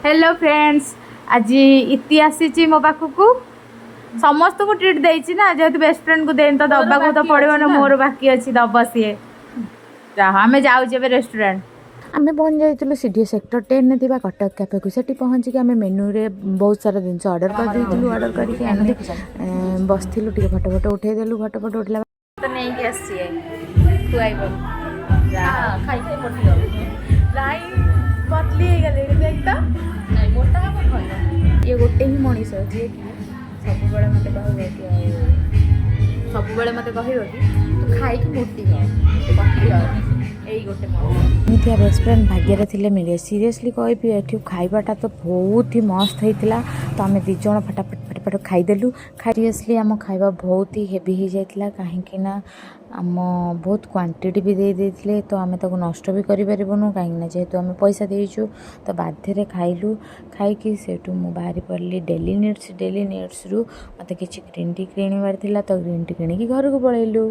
Hello friends, आज इति आसी मो पाखक समस्त को ट्रीट देती ना जेहेतु बेस्ट फ्रेंड को देन तो दबा को तो पड़ो ना मोर बाकी अच्छी दब सी आम जाऊे रेस्टोरेंट आम पहुँच जाइलु सीडी सेक्टर 10 में थी कटक कैफे को सेठी पहुँचिक आम मेन्यू रे बहुत सारा जिन ऑर्डर कर ऑर्डर करके बसलु टे फटो फटो उठेदेलु फटो फटो उठला तो नहीं पतली देख तो मोटा ये गोटे ही मनीष जी सब मत कह कि तू खाई मोटी गोटे बेस्ट फ्रेंड भाग्य थे मिले सीरियसली कहि ये खाइबाटा तो बहुत ही मस्त होता तो आम दिज फटाफट फटाफट खाईदेलु सीरियसली आम खाଇବା बहुत ही हेवी हो जाता कहीं आम बहुत क्वांटिटी भी दे देते तो आम ताको नष्ट भी करूँ कहीं जेहेतु आम पैसा देचु तो बाध्य खाइलु खाई सेठू मु बाहरी पड़ी डेली नीड्स रु मत कि ग्रीन टी किणवार तो ग्रीन टी किणी घर को पलैलु।